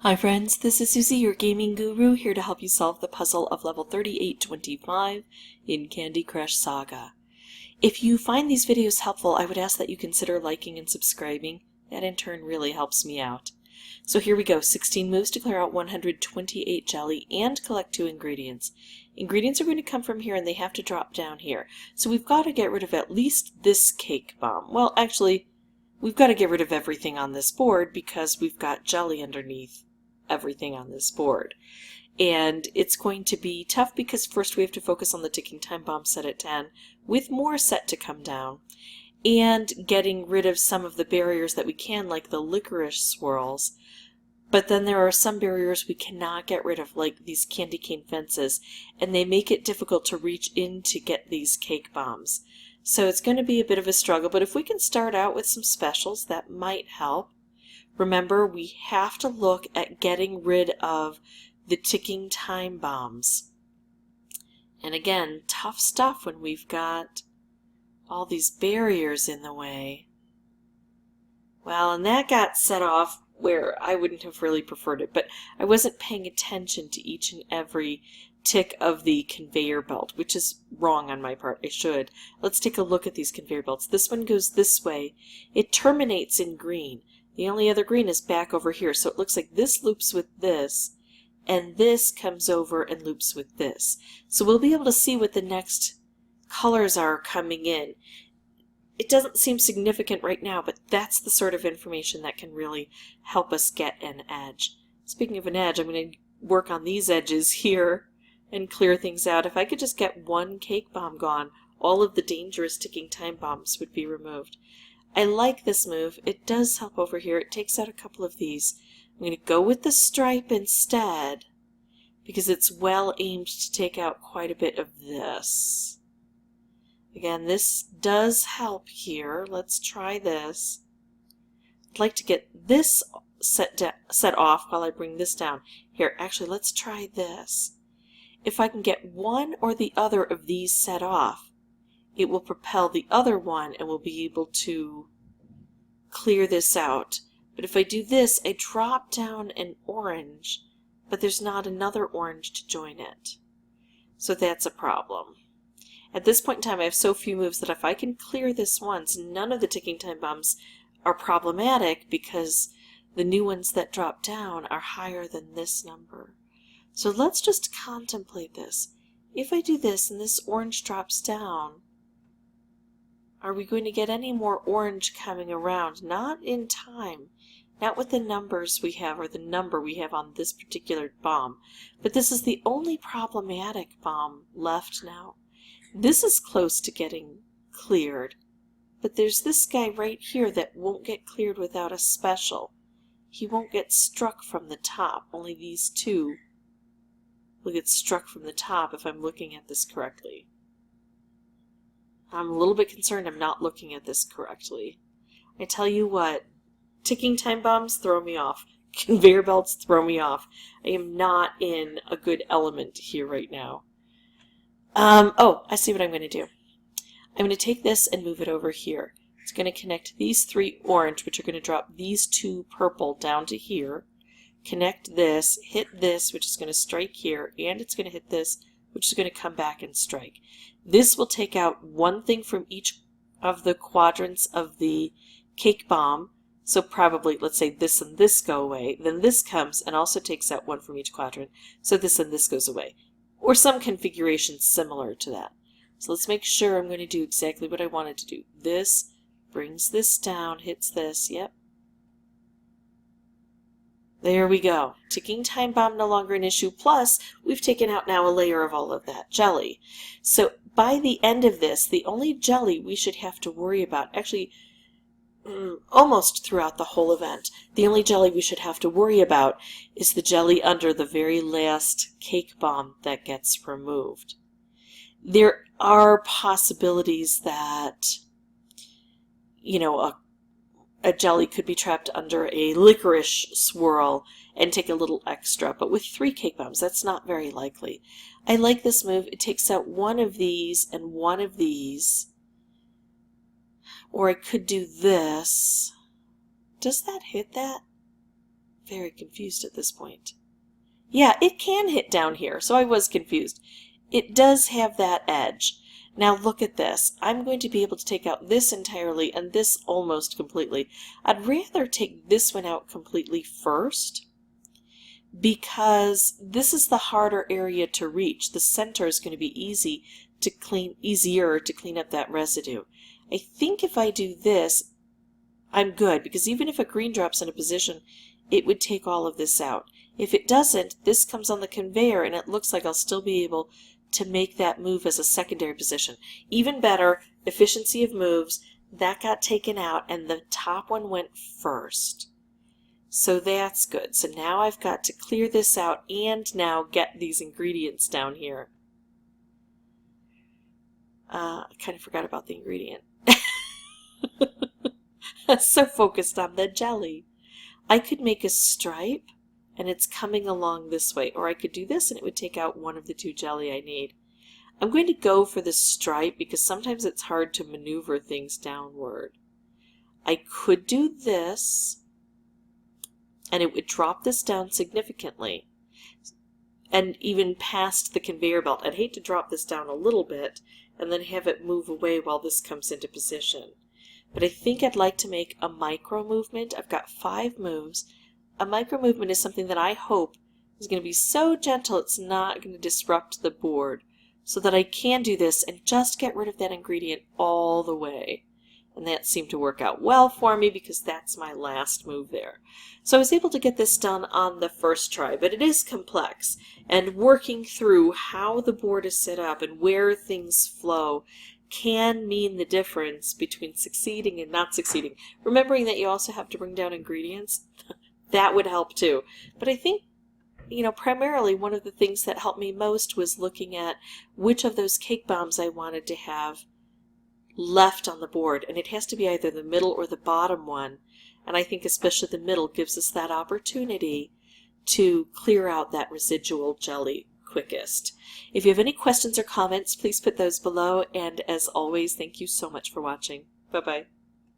Hi friends, this is Suzy, your gaming guru, here to help you solve the puzzle of level 3825 in Candy Crush Saga. If you find these videos helpful, I would ask that you consider liking and subscribing. That in turn really helps me out. So here we go, 16 moves to clear out 128 jelly and collect 2 ingredients. Ingredients are going to come from here and they have to drop down here. So we've got to get rid of at least this cake bomb. Well, actually, we've got to get rid of everything on this board because we've got jelly underneath everything on this board. And it's going to be tough because first we have to focus on the ticking time bomb set at 10 with more set to come down and getting rid of some of the barriers that we can, like the licorice swirls. But then there are some barriers we cannot get rid of, like these candy cane fences, and they make it difficult to reach in to get these cake bombs. So it's going to be a bit of a struggle, but if we can start out with some specials, that might help. Remember, we have to look at getting rid of the ticking time bombs. And again, tough stuff when we've got all these barriers in the way. Well, and that got set off where I wouldn't have really preferred it, but I wasn't paying attention to each and every tick of the conveyor belt, which is wrong on my part. I should. Let's take a look at these conveyor belts. This one goes this way. It terminates in green. The only other green is back over here, so it looks like this loops with this, and this comes over and loops with this. So we'll be able to see what the next colors are coming in. It doesn't seem significant right now, but that's the sort of information that can really help us get an edge. Speaking of an edge, I'm going to work on these edges here and clear things out. If I could just get one cake bomb gone, all of the dangerous ticking time bombs would be removed. I like this move. It does help over here. It takes out a couple of these. I'm going to go with the stripe instead because it's well aimed to take out quite a bit of this. Again, this does help here. Let's try this. I'd like to get this set off while I bring this down. Here, actually, let's try this. If I can get one or the other of these set off, it will propel the other one and we'll be able to clear this out. But if I do this, I drop down an orange, but there's not another orange to join it. So that's a problem. At this point in time, I have so few moves that if I can clear this once, none of the ticking time bombs are problematic because the new ones that drop down are higher than this number. So let's just contemplate this. If I do this and this orange drops down, are we going to get any more orange coming around? Not in time. Not with the numbers we have or the number we have on this particular bomb. But this is the only problematic bomb left now. This is close to getting cleared. But there's this guy right here that won't get cleared without a special. He won't get struck from the top. Only these two will get struck from the top if I'm looking at this correctly. I'm a little bit concerned I'm not looking at this correctly. I tell you what, ticking time bombs throw me off. Conveyor belts throw me off. I am not in a good element here right now. Oh, I see what I'm going to do. I'm going to take this and move it over here. It's going to connect these 3 orange, which are going to drop these 2 purple down to here. Connect this, hit this, which is going to strike here, and it's going to hit this, which is going to come back and strike. This will take out one thing from each of the quadrants of the cake bomb. So probably, let's say this and this go away. Then this comes and also takes out one from each quadrant. So this and this goes away. Or some configuration similar to that. So let's make sure I'm going to do exactly what I wanted to do. This brings this down, hits this, yep. There we go. Ticking time bomb no longer an issue. Plus, we've taken out now a layer of all of that jelly. So by the end of this, the only jelly we should have to worry about, actually almost throughout the whole event, the only jelly we should have to worry about is the jelly under the very last cake bomb that gets removed. There are possibilities that, you know, a jelly could be trapped under a licorice swirl and take a little extra, but with 3 cake bombs, that's not very likely. I like this move. It takes out one of these and one of these. Or I could do this. Does that hit that? very confused at this point. Yeah, it can hit down here, so I was confused. It does have that edge. Now look at this. I'm going to be able to take out this entirely and this almost completely. I'd rather take this one out completely first because this is the harder area to reach. The center is going to be easier to clean up that residue. I think if I do this, I'm good, because even if a green drops in a position, it would take all of this out. If it doesn't, this comes on the conveyor and it looks like I'll still be able to make that move as a secondary position. Even better, efficiency of moves, that got taken out and the top one went first. So that's good. So now I've got to clear this out and now get these ingredients down here. I kind of forgot about the ingredient. I'm so focused on the jelly. I could make a stripe and it's coming along this way, or I could do this and it would take out one of the two jelly I need. I'm going to go for the stripe because sometimes it's hard to maneuver things downward. I could do this and it would drop this down significantly and even past the conveyor belt. I'd hate to drop this down a little bit and then have it move away while this comes into position. But I think I'd like to make a micro movement. I've got 5 moves. A micro movement is something that I hope is going to be so gentle it's not going to disrupt the board, so that I can do this and just get rid of that ingredient all the way. And that seemed to work out well for me because that's my last move there. So I was able to get this done on the first try, but it is complex, and working through how the board is set up and where things flow can mean the difference between succeeding and not succeeding. Remembering that you also have to bring down ingredients, that would help too. But I think, primarily one of the things that helped me most was looking at which of those cake bombs I wanted to have left on the board, and it has to be either the middle or the bottom one, and I think especially the middle gives us that opportunity to clear out that residual jelly quickest. If you have any questions or comments, please put those below, and as always, thank you so much for watching. Bye-bye.